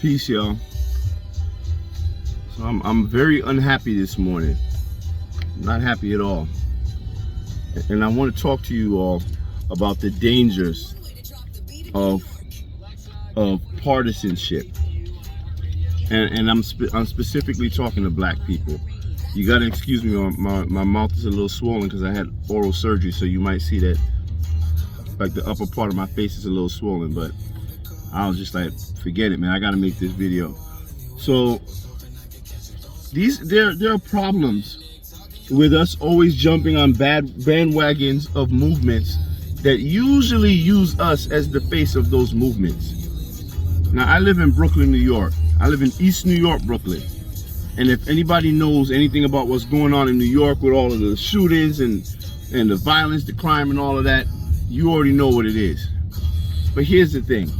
Peace, y'all. So I'm very unhappy this morning. Not happy at all. And I want to talk to you all about the dangers of partisanship. And I'm specifically talking to black people. You gotta excuse me, my mouth is a little swollen because I had oral surgery, so you might see that like the upper part of my face is a little swollen, but I was just like, forget it, man, I gotta make this video. So there are problems with us always jumping on bad bandwagons of movements that usually use us as the face of those movements. Now, I live in Brooklyn, New York. I live in East New York, Brooklyn. And if anybody knows anything about what's going on in New York with all of the shootings and the violence, the crime and all of that, you already know what it is. But here's the thing.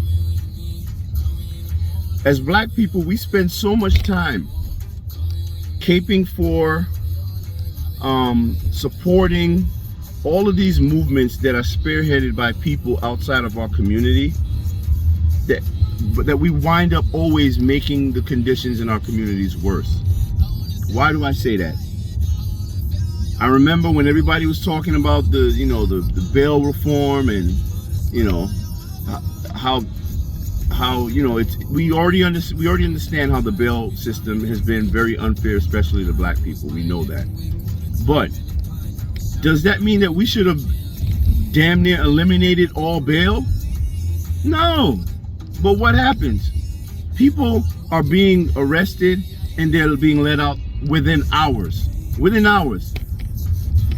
As black people, we spend so much time caping for, supporting all of these movements that are spearheaded by people outside of our community, that we wind up always making the conditions in our communities worse. Why do I say that? I remember when everybody was talking about the bail reform and how we already understand how the bail system has been very unfair, especially to black people. We know that. But does that mean that we should have damn near eliminated all bail? No. But what happens? People are being arrested and they're being let out within hours. Within hours.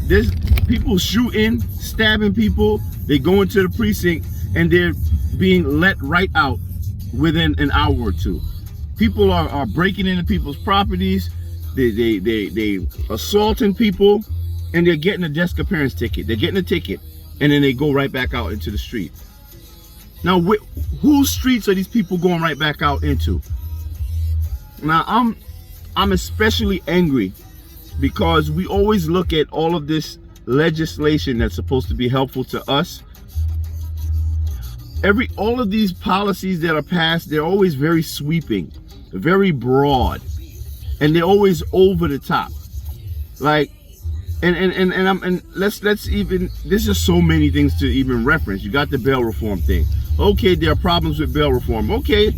There's people shooting, stabbing people. They go into the precinct and they're being let right out within an hour or two. People are breaking into people's properties. They assaulting people, and they're getting a desk appearance ticket. They're getting a ticket, and then they go right back out into the street. Now, whose streets are these people going right back out into? Now, I'm especially angry because we always look at all of this legislation that's supposed to be helpful to us. All of these policies that are passed, they're always very sweeping, very broad, and they're always over the top. Like, and let's even, there's just so many things to even reference. You got the bail reform thing. Okay, there are problems with bail reform. Okay,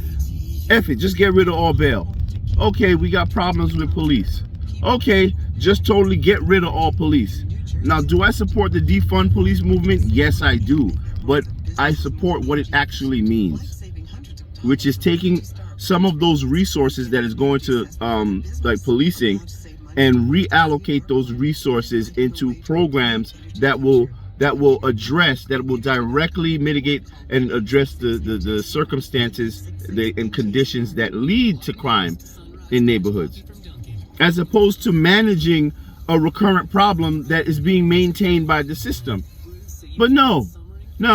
F it, just get rid of all bail. Okay, we got problems with police. Okay, just totally get rid of all police. Now, do I support the defund police movement? Yes, I do. But I support what it actually means, which is taking some of those resources that is going to like policing and reallocate those resources into programs that will directly mitigate and address the circumstances and conditions that lead to crime in neighborhoods, as opposed to managing a recurrent problem that is being maintained by the system. But no,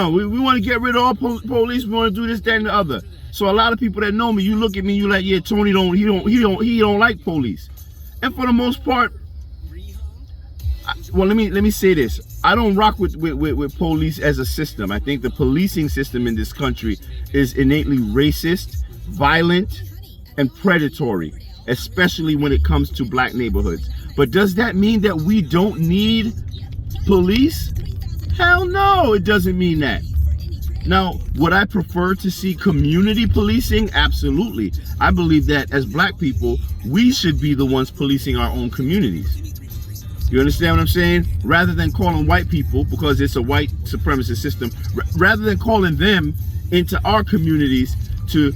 we want to get rid of all police. We want to do this, that, and the other. So a lot of people that know me, you look at me, you like, yeah, Tony he don't like police. And for the most part, well, let me say this. I don't rock with police as a system. I think the policing system in this country is innately racist, violent, and predatory, especially when it comes to black neighborhoods. But does that mean that we don't need police? Hell no, it doesn't mean that. Now, would I prefer to see community policing? Absolutely. I believe that as black people, we should be the ones policing our own communities. You understand what I'm saying? Rather than calling white people, because it's a white supremacist system, rather than calling them into our communities to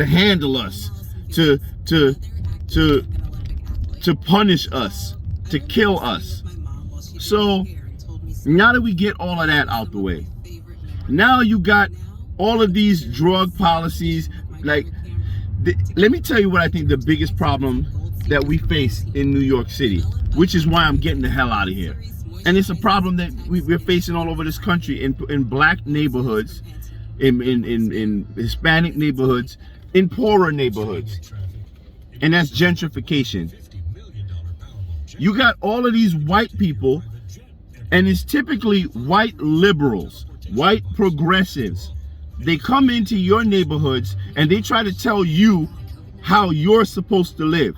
handle us, to punish us, to kill us. So now that we get all of that out the way, now you got all of these drug policies. Like, let me tell you what I think the biggest problem that we face in New York City, which is why I'm getting the hell out of here. And it's a problem that we're facing all over this country in black neighborhoods, in Hispanic neighborhoods, in poorer neighborhoods. And that's gentrification. You got all of these white people, and it's typically white liberals, white progressives, They come into your neighborhoods and they try to tell you how you're supposed to live.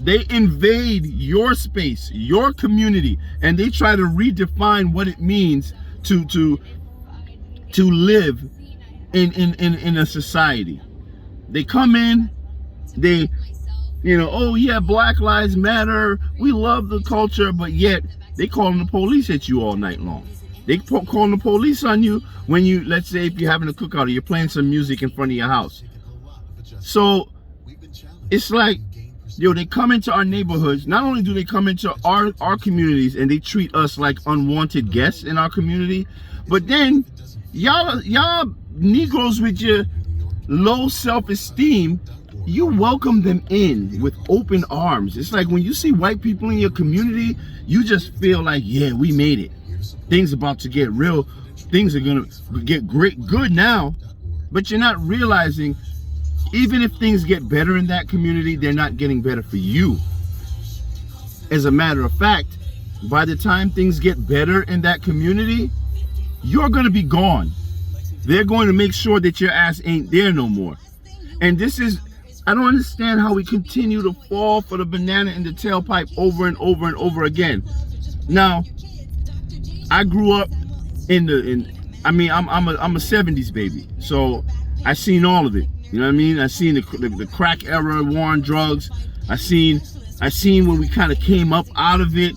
They invade your space, your community, and they try to redefine what it means to live in a society. They come in, they, oh yeah, Black Lives Matter, we love the culture, but yet they calling the police at you all night long. They calling the police on you when you, let's say if you're having a cookout or you're playing some music in front of your house. So it's like, they come into our neighborhoods. Not only do they come into our communities and they treat us like unwanted guests in our community, but then y'all Negroes with your low self-esteem, you welcome them in with open arms. It's like when you see white people in your community, you just feel like, yeah, we made it. Things about to get real. Things are gonna get good now. But you're not realizing, even if things get better in that community, they're not getting better for you. As a matter of fact, by the time things get better in that community, you're going to be gone. They're going to make sure that your ass ain't there no more. And this is, I don't understand how we continue to fall for the banana in the tailpipe over and over and over again. Now, I grew up I'm a 70s baby, so I seen all of it. You know what I mean? I seen the crack era, war on drugs. I seen when we kind of came up out of it,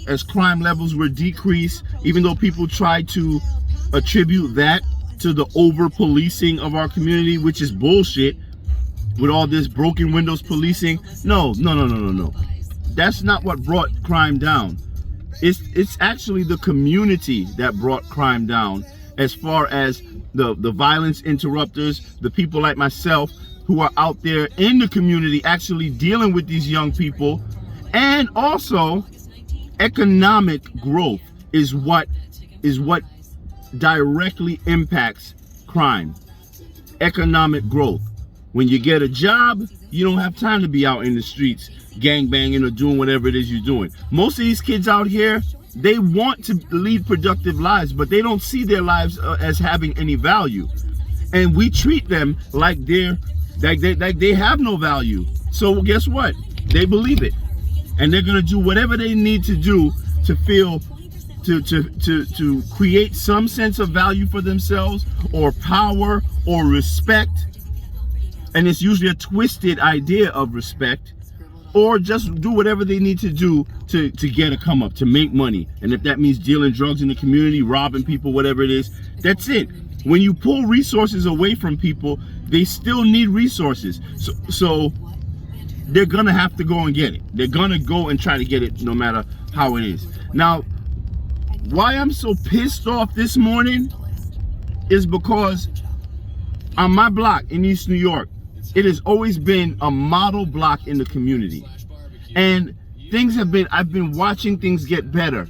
as crime levels were decreased, even though people tried to attribute that to the over policing of our community, which is bullshit, with all this broken windows policing. No. That's not what brought crime down. It's actually the community that brought crime down, as far as the violence interrupters, the people like myself who are out there in the community actually dealing with these young people. And also economic growth is what directly impacts crime. Economic growth. When you get a job, you don't have time to be out in the streets gangbanging or doing whatever it is you're doing. Most of these kids out here, they want to lead productive lives, but they don't see their lives as having any value. And we treat them like they have no value. So guess what? They believe it. And they're gonna do whatever they need to do to feel to create some sense of value for themselves, or power, or respect. And it's usually a twisted idea of respect, or just do whatever they need to do to get a come up, to make money. And if that means dealing drugs in the community, robbing people, whatever it is, that's it. When you pull resources away from people, they still need resources. So they're gonna have to go and get it. They're gonna go and try to get it no matter how it is. Now, why I'm so pissed off this morning is because on my block in East New York, it has always been a model block in the community. And I've been watching things get better,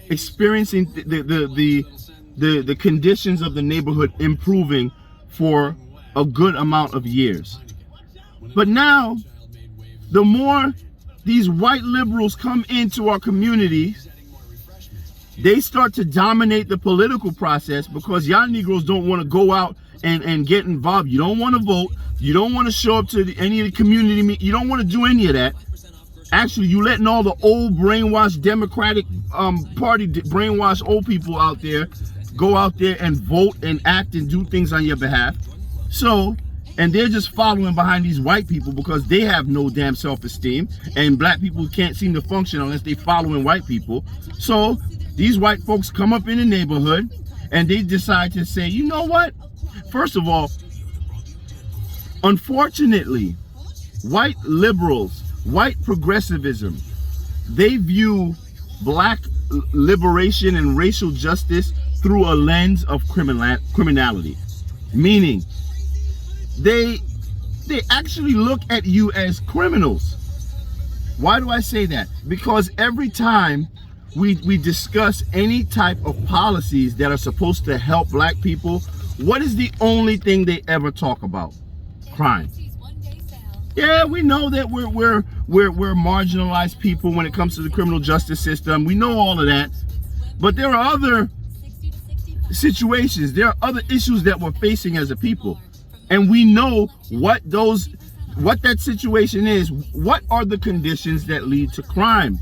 experiencing the conditions of the neighborhood improving for a good amount of years. But now, the more these white liberals come into our communities, they start to dominate the political process, because y'all Negroes don't want to go out and get involved. You don't want to vote. You don't want to show up to any of the community meetings. You don't want to do any of that. Actually, you letting all the old brainwashed Democratic Party brainwashed old people out there go out there and vote and act and do things on your behalf. So, and they're just following behind these white people because they have no damn self-esteem, and black people can't seem to function unless they following white people. So these white folks come up in the neighborhood and they decide to say, you know what? First of all, unfortunately, white liberals, white progressivism, they view black liberation and racial justice through a lens of criminality. Meaning, they actually look at you as criminals. Why do I say that? Because every time we discuss any type of policies that are supposed to help black people, what is the only thing they ever talk about? Crime. Yeah, we know that we're marginalized people when it comes to the criminal justice system. We know all of that. But there are other situations. There are other issues that we're facing as a people. And we know what that situation is. What are the conditions that lead to crime?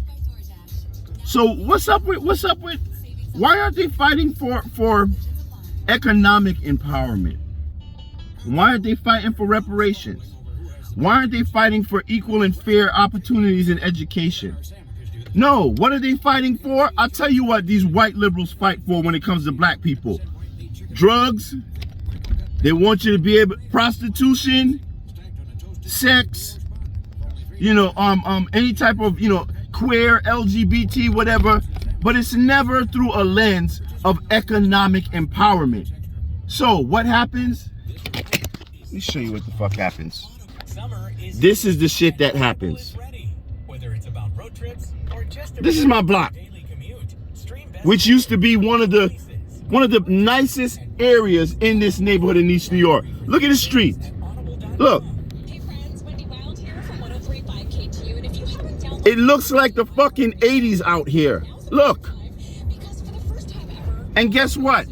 So what's up with why aren't they fighting for economic empowerment? Why aren't they fighting for reparations? Why aren't they fighting for equal and fair opportunities in education? No, what are they fighting for? I'll tell you what these white liberals fight for when it comes to black people. Drugs. They want you to be able, prostitution, sex, any type of, queer, LGBT, whatever, but it's never through a lens of economic empowerment. So what happens? Let me show you what the fuck happens. This is the shit that happens. This is my block, which used to be one of the nicest areas in this neighborhood in East New York. Look at the street. Look. It looks like the fucking 80s out here. Look. And guess what?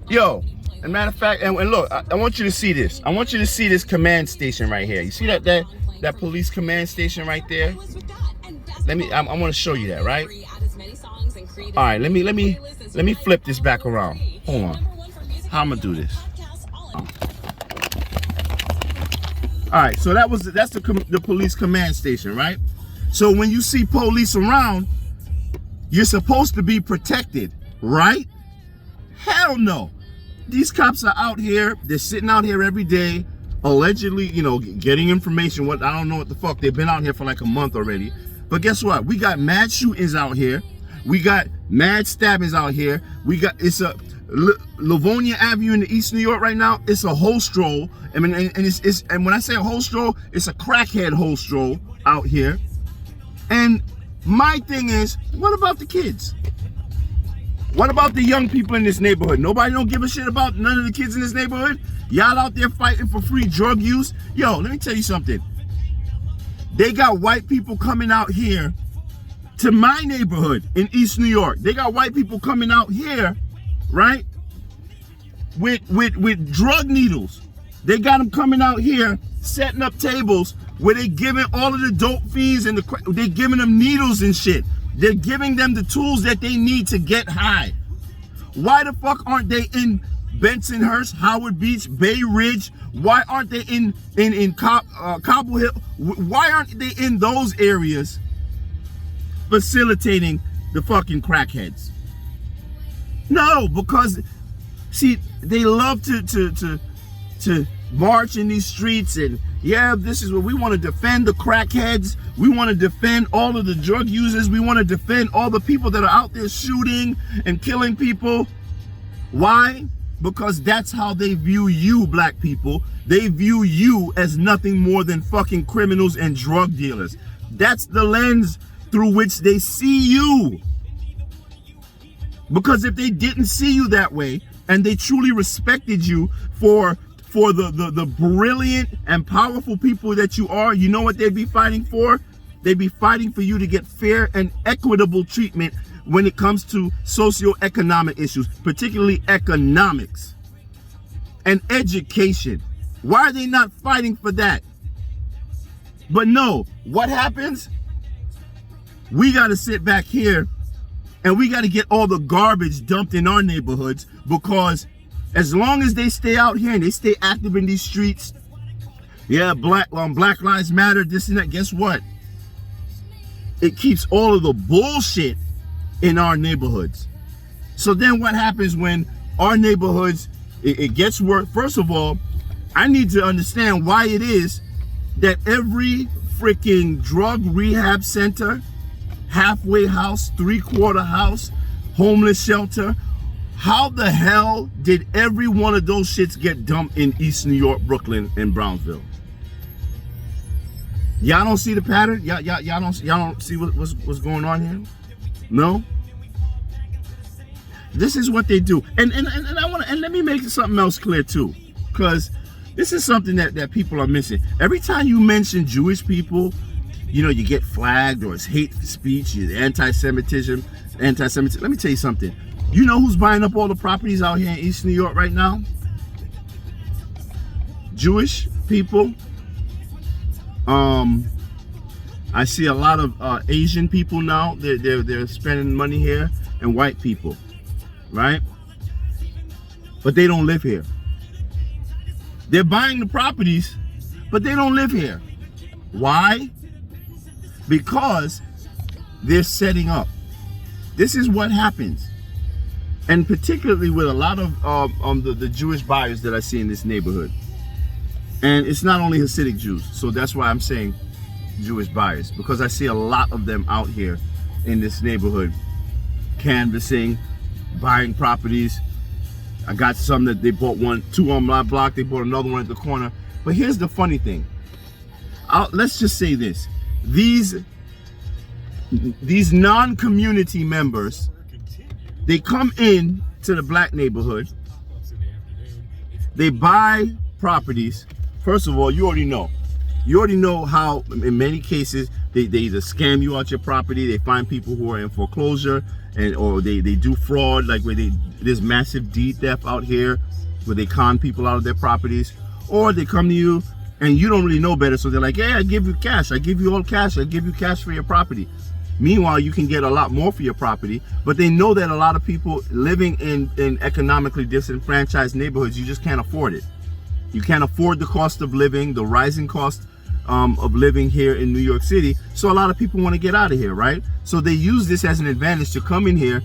Yo, as a matter of fact, and look, I want you to see this. I want you to see this command station right here. You see that police command station right there? I want to show you that, right? All right, let me flip this back around. Hold on. How I'm gonna do this? All right, so that's the police command station, right? So when you see police around, you're supposed to be protected, right? Hell no. These cops are out here. They're sitting out here every day, allegedly, getting information. I don't know what the fuck. They've been out here for like a month already. But guess what? We got mad shootings out here. We got mad stabbings out here. It's a Livonia Avenue in East New York right now. It's a whole stroll. I mean, and when I say a whole stroll, it's a crackhead whole stroll out here. And my thing is, what about the kids? What about the young people in this neighborhood? Nobody don't give a shit about none of the kids in this neighborhood? Y'all out there fighting for free drug use? Yo, let me tell you something. They got white people coming out here to my neighborhood in East New York. They got white people coming out here, right? With drug needles. They got them coming out here setting up tables where they giving all of the dope fiends and they giving them needles and shit. They're giving them the tools that they need to get high. Why the fuck aren't they in Bensonhurst, Howard Beach, Bay Ridge? Why aren't they in Cobble Hill? Why aren't they in those areas facilitating the fucking crackheads? No, because see, they love to march in these streets and yeah, this is what we want to defend the crackheads. We want to defend all of the drug users. We want to defend all the people that are out there shooting and killing people. Why? Because that's how they view you, black people. They view you as nothing more than fucking criminals and drug dealers. That's the lens through which they see you. Because if they didn't see you that way and they truly respected you for the brilliant and powerful people that you are, you know what they'd be fighting for? They'd be fighting for you to get fair and equitable treatment when it comes to socioeconomic issues, particularly economics and education. Why are they not fighting for that? But no, what happens? We got to sit back here and we got to get all the garbage dumped in our neighborhoods, because as long as they stay out here and they stay active in these streets, yeah, Black Lives Matter, this and that, guess what? It keeps all of the bullshit in our neighborhoods. So then what happens when our neighborhoods, it gets worse? First of all, I need to understand why it is that every freaking drug rehab center, halfway house, three-quarter house, homeless shelter, how the hell did every one of those shits get dumped in East New York, Brooklyn, and Brownsville? Y'all don't see the pattern? Y'all don't see what's going on here? No? This is what they do. And let me make something else clear too, because this is something that people are missing. Every time you mention Jewish people, you get flagged, or it's hate speech, anti-Semitism. Let me tell you something. You know who's buying up all the properties out here in East New York right now? Jewish people. I see a lot of Asian people now. They're spending money here, and white people, right? But they don't live here. They're buying the properties, but they don't live here. Why? Because they're setting up. This is what happens. And particularly with a lot of the Jewish buyers that I see in this neighborhood. And it's not only Hasidic Jews, so that's why I'm saying Jewish buyers, because I see a lot of them out here in this neighborhood canvassing, buying properties. I got some that they bought two on my block, they bought another one at the corner. But here's the funny thing. Let's just say this. These non-community members, they come in to the black neighborhood, they buy properties. First of all, you already know how in many cases they either scam you out your property, they find people who are in foreclosure, or they do fraud, like where there's massive deed theft out here where they con people out of their properties, or they come to you and you don't really know better, so they're like, hey, I give you cash, I give you all cash, I give you cash for your property. Meanwhile, you can get a lot more for your property, but they know that a lot of people living in economically disenfranchised neighborhoods, you just can't afford it. You can't afford the cost of living, the rising cost of living here in New York City. So a lot of people want to get out of here, right? So they use this as an advantage to come in here,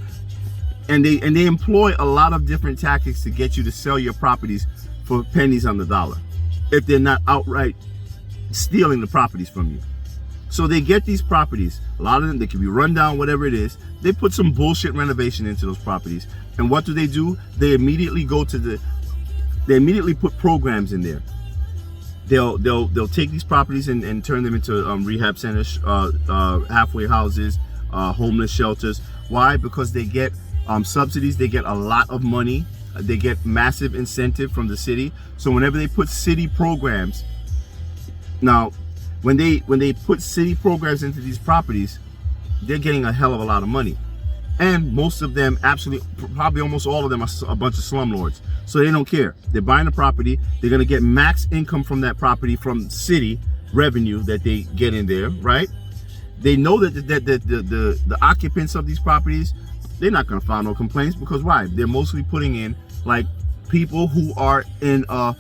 and they employ a lot of different tactics to get you to sell your properties for pennies on the dollar, if they're not outright stealing the properties from you. So they get these properties, a lot of them, they can be run down, whatever it is. They put some bullshit renovation into those properties. And what do? They immediately put programs in there. They'll take these properties and turn them into rehab centers, halfway houses, homeless shelters. Why? Because they get subsidies, they get a lot of money, they get massive incentive from the city. So whenever they put city programs, now when they put city programs into these properties, they're getting a hell of a lot of money. And most of them, probably almost all of them, are a bunch of slumlords. So they don't care. They're buying the property. They're going to get max income from that property from city revenue that they get in there, right? They know that the occupants of these properties, they're not going to file no complaints, because why? They're mostly putting in like people who are in a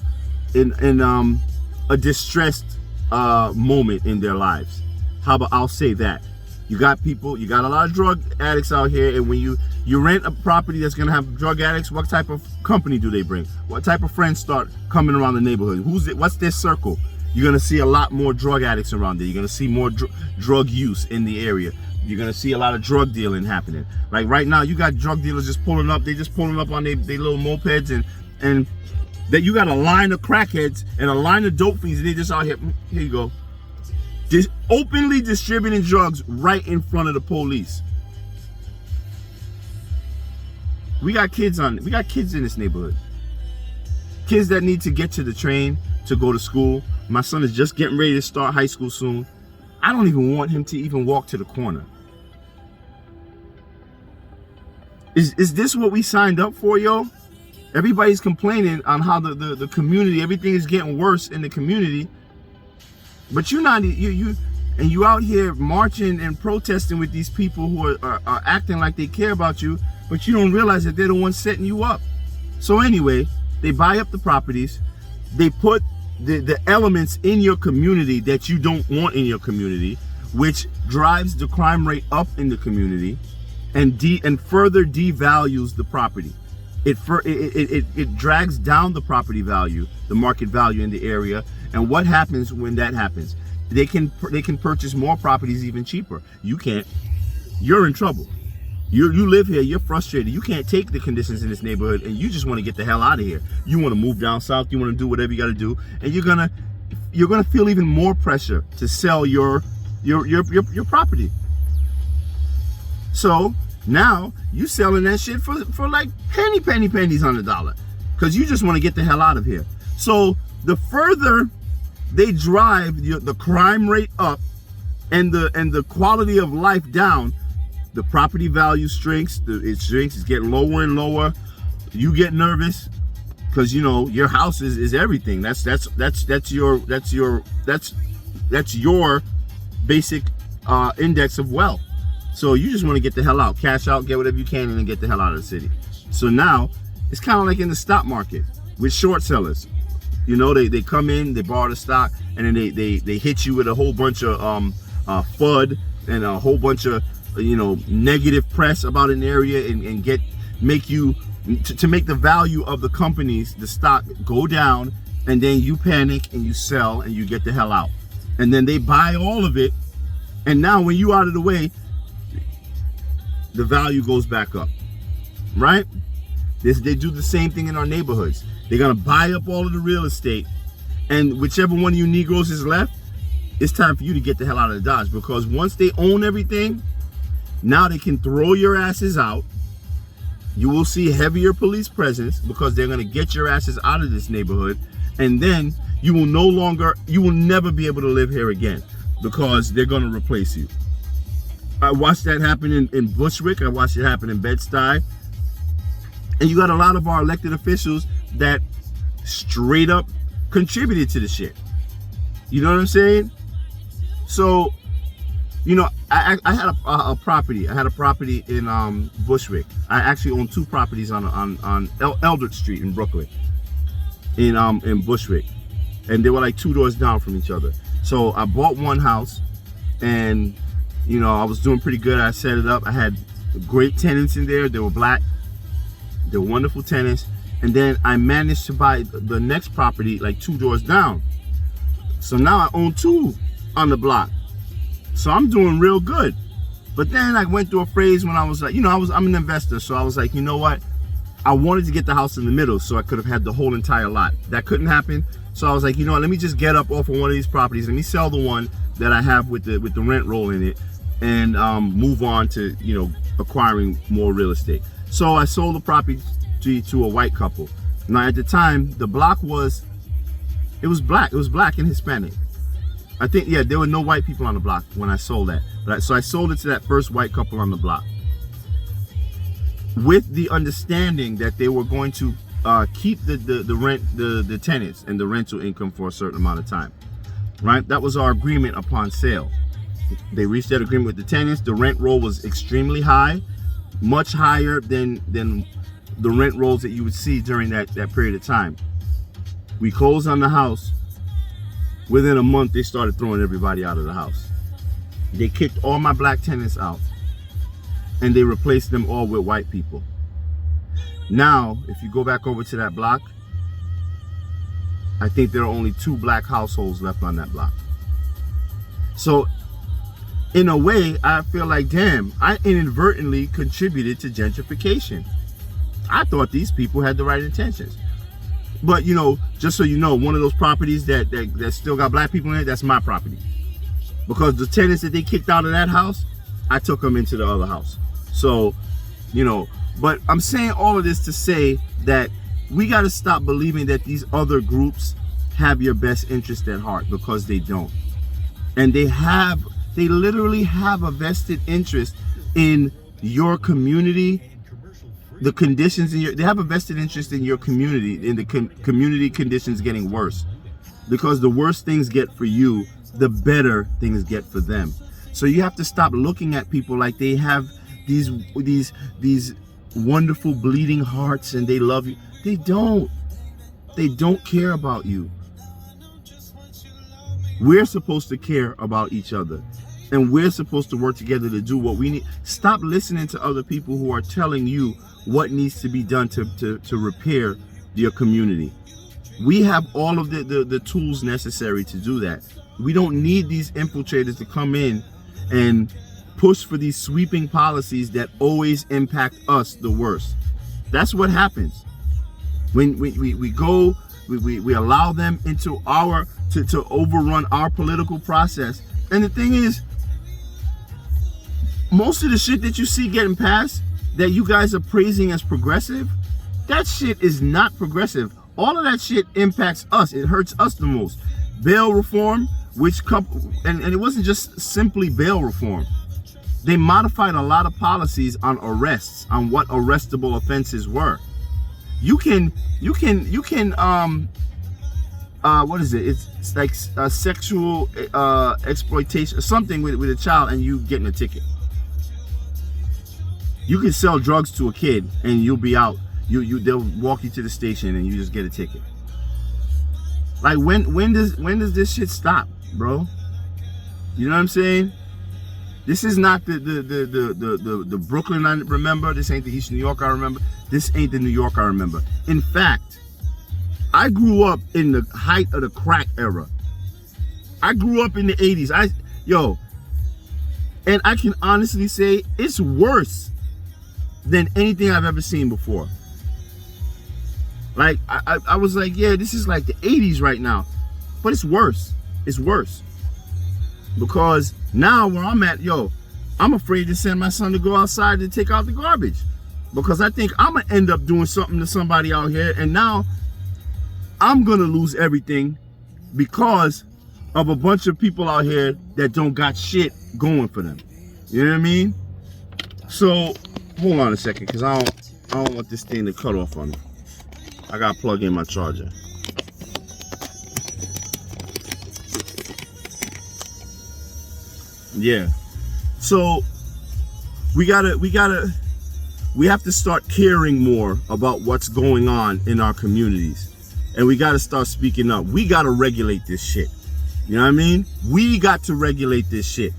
distressed moment in their lives. How about, I'll say that. You got a lot of drug addicts out here, and when you rent a property that's gonna have drug addicts, what type of company do they bring? What type of friends start coming around the neighborhood? What's their circle? You're gonna see a lot more drug addicts around there. You're gonna see more drug use in the area. You're gonna see a lot of drug dealing happening. Like right now, you got drug dealers just pulling up. They just pulling up on their little mopeds, and that you got a line of crackheads and a line of dope fiends, and they just out here. Here you go. Just openly distributing drugs right in front of the police. We got kids in this neighborhood. Kids that need to get to the train to go to school. My son is just getting ready to start high school soon. I don't even want him to even walk to the corner. Is this what we signed up for, yo? Everybody's complaining on how the community, everything is getting worse in the community. But you out here marching and protesting with these people who are acting like they care about you, but you don't realize that they're the ones setting you up. So anyway, they buy up the properties, they put the elements in your community that you don't want in your community, which drives the crime rate up in the community, and further devalues the property. It drags down the property value, the market value in the area. And what happens when that happens? They can purchase more properties even cheaper. You can't. You're in trouble. You live here, you're frustrated. You can't take the conditions in this neighborhood, and you just want to get the hell out of here. You want to move down south, you want to do whatever you got to do, and you're gonna feel even more pressure to sell your property. So now you selling that shit for like pennies on the dollar, because you just want to get the hell out of here. So the further they drive the crime rate up and the quality of life down, the property value shrinks. It shrinks. It's getting lower and lower. You get nervous because you know your house is everything. That's your basic index of wealth. So you just want to get the hell out, cash out, get whatever you can, and then get the hell out of the city. So now it's kind of like in the stock market with short sellers. You know, they come in, they borrow the stock, and then they hit you with a whole bunch of FUD and a whole bunch of negative press about an area and make you to make the value of the companies, the stock, go down, and then you panic and you sell and you get the hell out. And then they buy all of it, and now when you out of the way, the value goes back up, right? They do the same thing in our neighborhoods. They're gonna buy up all of the real estate, and whichever one of you Negroes is left, it's time for you to get the hell out of the Dodge, because once they own everything, now they can throw your asses out. You will see heavier police presence because they're gonna get your asses out of this neighborhood, and then you will never be able to live here again because they're gonna replace you. I watched that happen in Bushwick. I watched it happen in Bed-Stuy. And you got a lot of our elected officials that straight up contributed to the shit. You know what I'm saying? So, I had a property. I had a property in Bushwick. I actually own 2 properties on Eldridge Street in Brooklyn, in Bushwick, and they were like 2 doors down from each other. So I bought one house, and I was doing pretty good. I set it up. I had great tenants in there. They were black. They were wonderful tenants. And then I managed to buy the next property like 2 doors down. So now I own 2 on the block. So I'm doing real good. But then I went through a phase when I was like, I'm an investor. So I was like, you know what? I wanted to get the house in the middle so I could have had the whole entire lot. That couldn't happen. So I was like, let me just get up off of one of these properties. Let me sell the one that I have with the rent roll in it, and move on to acquiring more real estate. So I sold the property to a white couple. Now at the time, the block was black. It was black and Hispanic. I think, yeah, there were no white people on the block when I sold that. So I sold it to that first white couple on the block, with the understanding that they were going to keep the tenants and the rental income for a certain amount of time. Right? That was our agreement upon sale. They reached that agreement with the tenants. The rent roll was extremely high, much higher than the rent rolls that you would see during that period of time. We closed on the house. Within a month, they started throwing everybody out of the house. They kicked all my black tenants out, and they replaced them all with white people. Now, if you go back over to that block, I think there are only 2 black households left on that block. So, in a way, I feel like, damn, I inadvertently contributed to gentrification. I thought these people had the right intentions. But, just so you know, one of those properties that still got black people in it, that's my property. Because the tenants that they kicked out of that house, I took them into the other house. So, but I'm saying all of this to say that we got to stop believing that these other groups have your best interest at heart, because they don't. And they literally have a vested interest in your community, the conditions they have a vested interest in your community, in the community conditions getting worse. Because the worse things get for you, the better things get for them. So you have to stop looking at people like they have these wonderful bleeding hearts and they love you. They don't. They don't care about you. We're supposed to care about each other. And we're supposed to work together to do what we need. Stop listening to other people who are telling you what needs to be done to repair your community. We have all of the tools necessary to do that. We don't need these infiltrators to come in and push for these sweeping policies that always impact us the worst. That's what happens. When we allow them into to overrun our political process. And the thing is, most of the shit that you see getting passed that you guys are praising as progressive, that shit is not progressive. All of that shit impacts us. It hurts us the most. Bail reform, and it wasn't just simply bail reform. They modified a lot of policies on arrests, on what arrestable offenses were. You can what is it? It's like sexual exploitation or something with a child, and you getting a ticket. You can sell drugs to a kid and you'll be out. They'll walk you to the station and you just get a ticket. Like when does this shit stop, bro? You know what I'm saying? This is not the Brooklyn I remember. This ain't the East New York I remember. This ain't the New York I remember. In fact, I grew up in the height of the crack era. I grew up in the 80s. And I can honestly say it's worse than anything I've ever seen before. Like, I was like, yeah, this is like the 80s right now. But it's worse. It's worse. Because now where I'm at, I'm afraid to send my son to go outside to take out the garbage. Because I think I'm going to end up doing something to somebody out here. And now I'm going to lose everything because of a bunch of people out here that don't got shit going for them. You know what I mean? So, hold on a second, because I don't want this thing to cut off on me. I got to plug in my charger. Yeah. So we have to start caring more about what's going on in our communities. And we got to start speaking up. We got to regulate this shit. You know what I mean? We got to regulate this shit.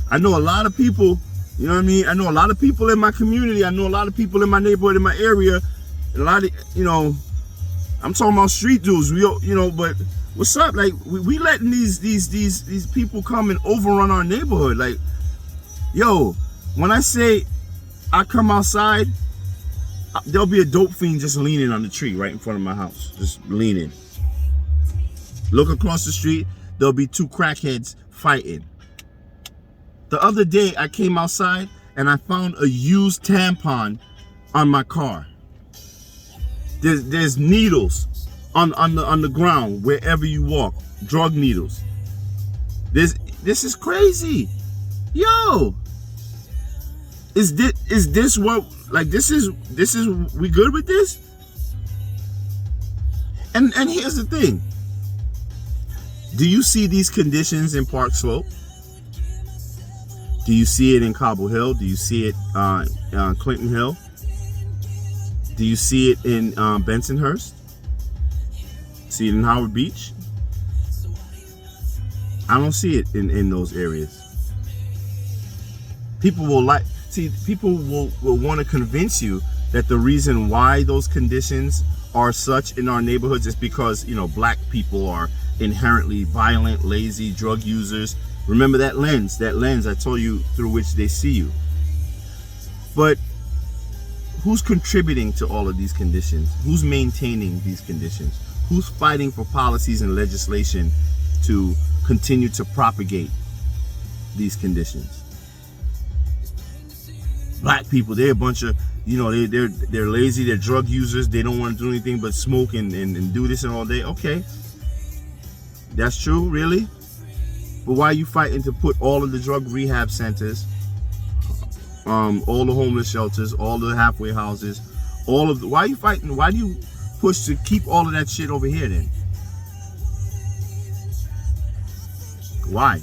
I know a lot of people, you know what I mean? I know a lot of people in my community. I know a lot of people in my neighborhood, in my area. And a lot of, I'm talking about street dudes, but what's up? Like, we letting these people come and overrun our neighborhood. Like, when I say I come outside, there'll be a dope fiend just leaning on the tree right in front of my house, just leaning. Look across the street, there'll be two crackheads fighting. The other day, I came outside and I found a used tampon on my car. There's needles on the ground wherever you walk, drug needles. This is crazy, Is this what, like, this is we good with this? And here's the thing. Do you see these conditions in Park Slope? Do you see it in Cobble Hill? Do you see it on Clinton Hill? Do you see it in Bensonhurst? See it in Howard Beach? I don't see it in those areas. People will want to convince you that the reason why those conditions are such in our neighborhoods is because, black people are inherently violent, lazy, drug users. Remember that lens I told you through which they see you. But who's contributing to all of these conditions? Who's maintaining these conditions? Who's fighting for policies and legislation to continue to propagate these conditions? Black people, they're a bunch of, they're lazy, they're drug users, they don't want to do anything but smoke and do this and all day. Okay, that's true, really? But why are you fighting to put all of the drug rehab centers, all the homeless shelters, all the halfway houses, why are you fighting? Why do you push to keep all of that shit over here then? Why?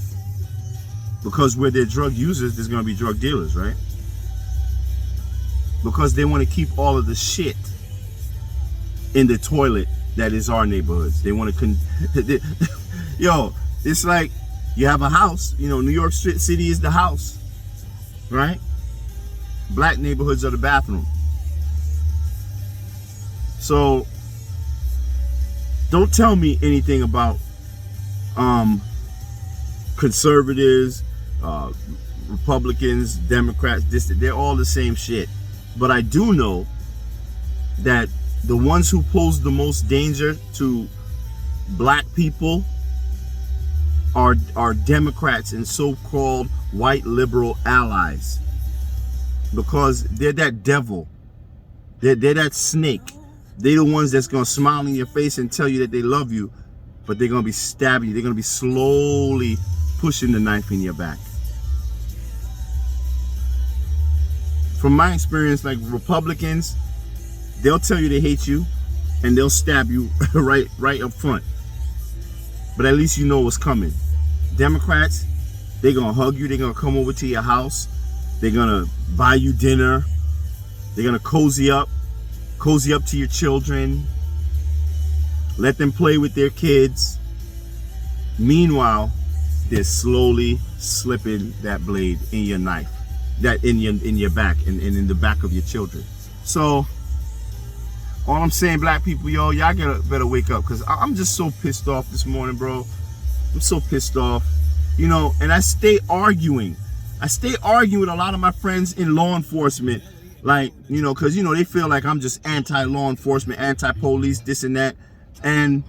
Because where they're drug users, there's going to be drug dealers, right? Because they want to keep all of the shit in the toilet that is our neighborhoods. They want to it's like you have a house, New York City is the house, right? Black neighborhoods are the bathroom. So don't tell me anything about conservatives, Republicans, Democrats. They're all the same shit. But I do know that the ones who pose the most danger to black people are Democrats and so-called white liberal allies. Because they're that devil. They're that snake. They're the ones that's going to smile in your face and tell you that they love you, but they're going to be stabbing you. They're going to be slowly pushing the knife in your back. from my experience, like Republicans, they'll tell you they hate you and they'll stab you right up front. But at least you know what's coming. Democrats, they're gonna hug you, they're gonna come over to your house, they're gonna buy you dinner, they're gonna cozy up to your children, let them play with their kids. Meanwhile, they're slowly slipping that blade in your knife, that in your back and in the back of your children. So all I'm saying, black people, yo, y'all better wake up, because I'm just so pissed off this morning, bro. I'm so pissed off, you know. And I stay arguing with a lot of my friends in law enforcement, like, you know, because, you know, they feel like I'm just anti-law enforcement, anti-police, this and that. And,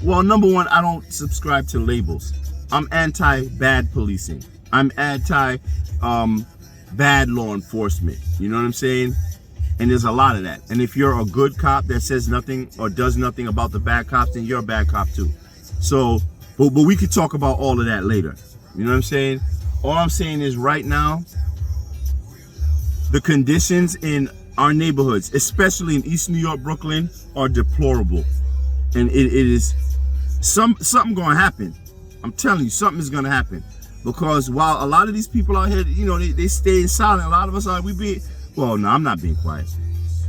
well, number one, I don't subscribe to labels. I'm anti-bad policing. I'm anti-bad law enforcement. You know what I'm saying? And there's a lot of that. And if you're a good cop that says nothing or does nothing about the bad cops, then you're a bad cop too. So, but we could talk about all of that later. You know what I'm saying? All I'm saying is right now, the conditions in our neighborhoods, especially in East New York, Brooklyn, are deplorable. And it is something gonna happen. I'm telling you, something is gonna happen. Because while a lot of these people out here, you know, they stay silent, a lot of us are, well, no, I'm not being quiet.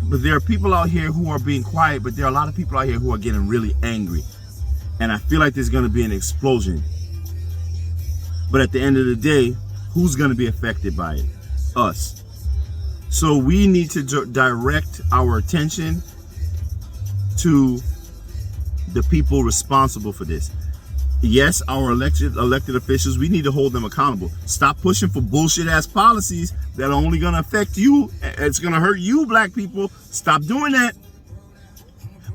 But there are people out here who are being quiet, but there are a lot of people out here who are getting really angry. And I feel like there's gonna be an explosion. But at the end of the day, who's gonna be affected by it? Us. So we need to direct our attention to the people responsible for this. Yes, our elected officials, we need to hold them accountable. Stop pushing for bullshit ass policies that are only gonna affect you. It's gonna hurt you, black people. Stop doing that.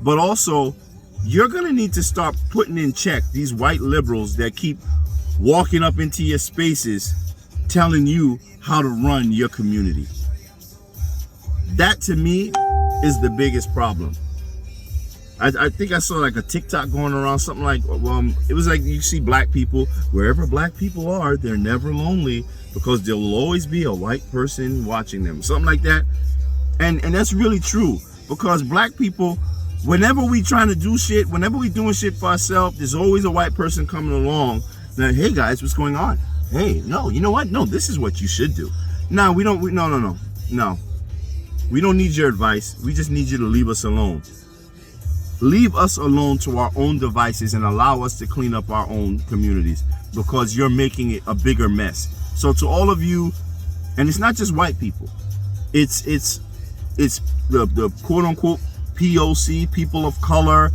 But also, you're gonna need to start putting in check these white liberals that keep walking up into your spaces telling you how to run your community. That to me is the biggest problem. I think I saw like a TikTok going around, something like, it was like, you see black people, wherever black people are, they're never lonely because there will always be a white person watching them, something like that. And that's really true, because black people, whenever we trying to do shit, whenever we doing shit for ourselves, there's always a white person coming along that, hey guys, what's going on? Hey, no, you know what? No, this is what you should do. No, no. We don't need your advice. We just need you to leave us alone. Leave us alone to our own devices and allow us to clean up our own communities, because you're making it a bigger mess. So to all of you, and it's not just white people, it's the quote unquote POC, people of color,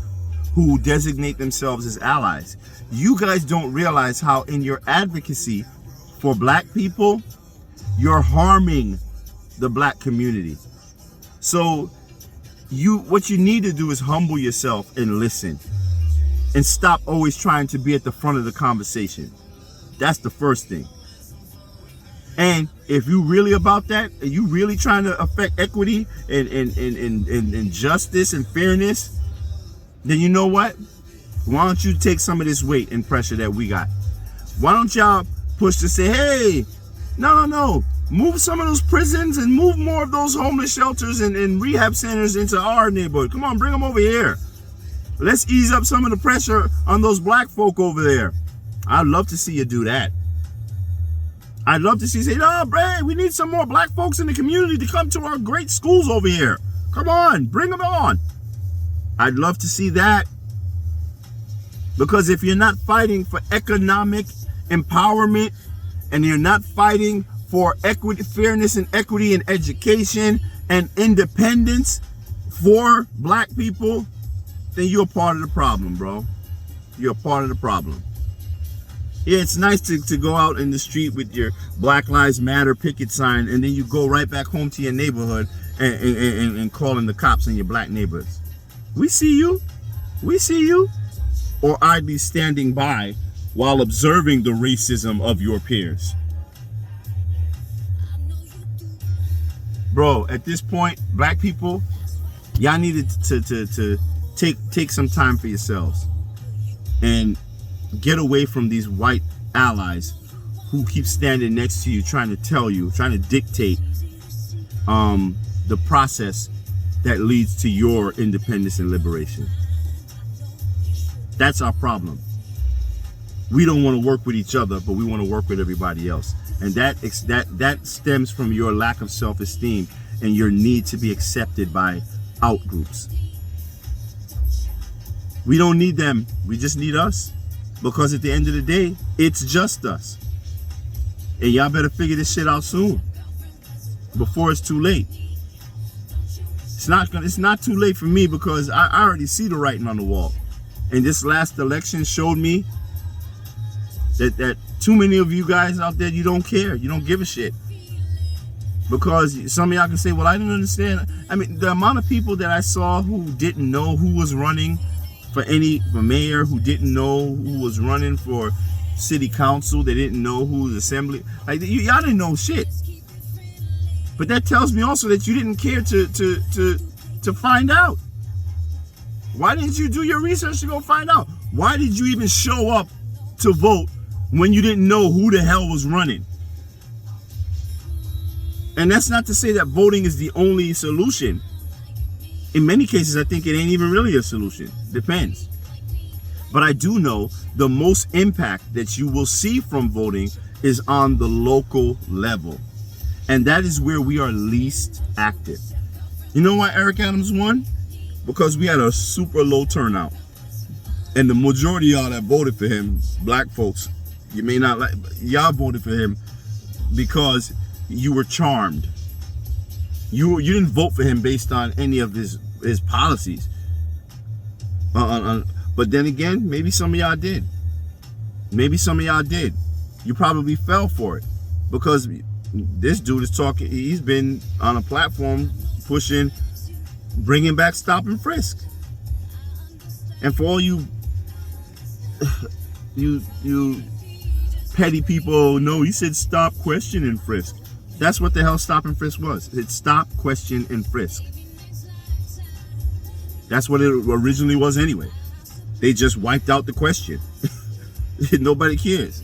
who designate themselves as allies. You guys don't realize how in your advocacy for black people, you're harming the black community. So what you need to do is humble yourself and listen, and stop always trying to be at the front of the conversation. That's the first thing. And if you really about that, and you really trying to affect equity and justice and fairness, then you know what? Why don't you take some of this weight and pressure that we got? Why don't y'all push to say, hey, no. Move some of those prisons and move more of those homeless shelters and rehab centers into our neighborhood. Come on, bring them over here. Let's ease up some of the pressure on those black folk over there. I'd love to see you do that. I'd love to see you say, no, Bray, we need some more black folks in the community to come to our great schools over here. Come on, bring them on. I'd love to see that. Because if you're not fighting for economic empowerment, and you're not fighting for equity, fairness and equity in education and independence for black people, then you're part of the problem, bro. You're a part of the problem. Yeah, it's nice to go out in the street with your Black Lives Matter picket sign, and then you go right back home to your neighborhood and calling the cops in your black neighborhoods. We see you. We see you. Or I'd be standing by while observing the racism of your peers. Bro, at this point, black people, y'all needed to take some time for yourselves and get away from these white allies who keep standing next to you, trying to tell you, trying to dictate the process that leads to your independence and liberation. That's our problem. We don't want to work with each other, but we want to work with everybody else. And that stems from your lack of self-esteem and your need to be accepted by out groups. We don't need them. We just need us. Because at the end of the day, it's just us. And y'all better figure this shit out soon, before it's too late. It's not too late for me, because I already see the writing on the wall. And this last election showed me that too many of you guys out there, you don't care. You don't give a shit. Because some of y'all can say, well, I didn't understand. I mean, the amount of people that I saw who didn't know who was running for mayor, who didn't know who was running for city council, they didn't know who was assembly. Like, y'all didn't know shit. But that tells me also that you didn't care to find out. Why didn't you do your research to go find out? Why did you even show up to vote when you didn't know who the hell was running? And that's not to say that voting is the only solution. In many cases, I think it ain't even really a solution. Depends. But I do know the most impact that you will see from voting is on the local level. And that is where we are least active. You know why Eric Adams won? Because we had a super low turnout. And the majority of y'all that voted for him, black folks, you may not like, y'all voted for him because you were charmed. You didn't vote for him based on any of his policies. But then again, maybe some of y'all did. Maybe some of y'all did. You probably fell for it, because this dude is talking. He's been on a platform pushing, bringing back stop and frisk. And for all you petty people, no, he said stop, question, and frisk. That's what the hell stop and frisk was. It's stop, question, and frisk. That's what it originally was anyway. They just wiped out the question. Nobody cares.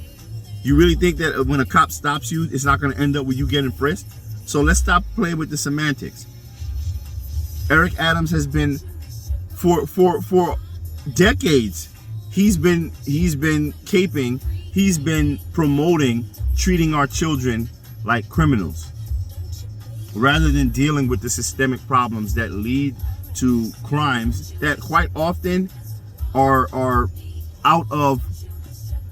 You really think that when a cop stops you, it's not going to end up with you getting frisked? So let's stop playing with the semantics. Eric Adams has been, for decades, he's been caping, he's been promoting treating our children like criminals, rather than dealing with the systemic problems that lead to crimes that quite often are out of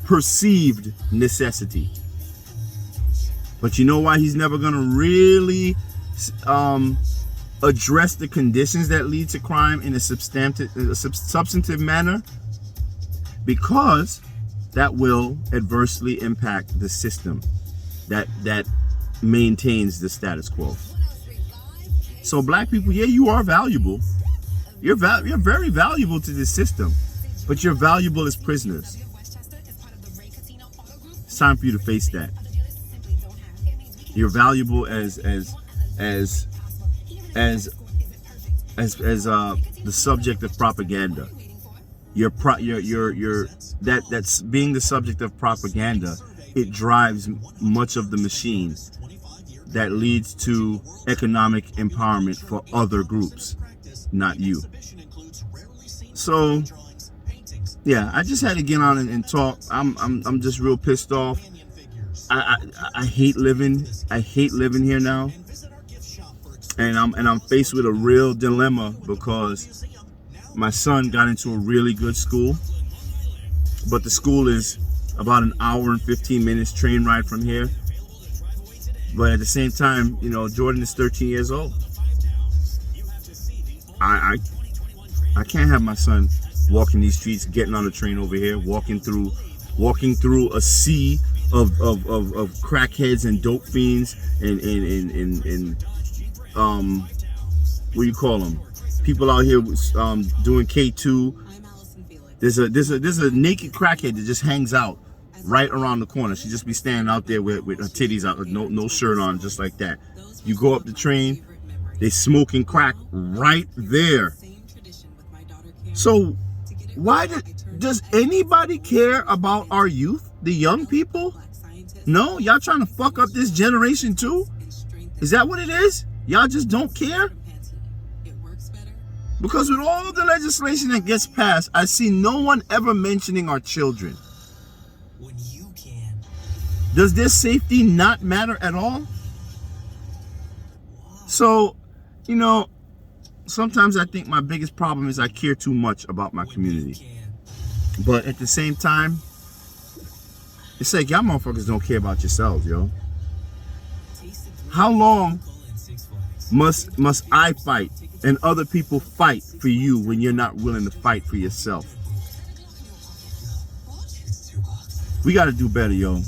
perceived necessity. But you know why he's never going to really address the conditions that lead to crime in a substantive manner? Because that will adversely impact the system that maintains the status quo. So black people, yeah, you are valuable. You're very valuable to this system, but you're valuable as prisoners. It's time for you to face that. You're valuable as the subject of propaganda. That's being the subject of propaganda. It drives much of the machine that leads to economic empowerment for other groups, not you. So, yeah, I just had to get on and talk. I'm just real pissed off. I hate living. I hate living here now, and I'm faced with a real dilemma, because my son got into a really good school, but the school is about an hour and 15 minutes train ride from here. But at the same time, you know, Jordan is 13 years old. I can't have my son walking these streets, getting on the train over here, walking through a sea of crackheads and dope fiends and what do you call them? People out here doing K2. There's a naked crackhead that just hangs out right around the corner. She just be standing out there with her titties out, no shirt on, just like that. You go up the train, they smoking crack right there. So why does anybody care about our youth, the young people? No, y'all trying to fuck up this generation too? Is that what it is? Y'all just don't care? Because with all the legislation that gets passed, I see no one ever mentioning our children. Does their safety not matter at all? So, you know, sometimes I think my biggest problem is I care too much about my community. But at the same time, it's like y'all motherfuckers don't care about yourselves, yo. How long must I fight and other people fight for you when you're not willing to fight for yourself? We got to do better, yo.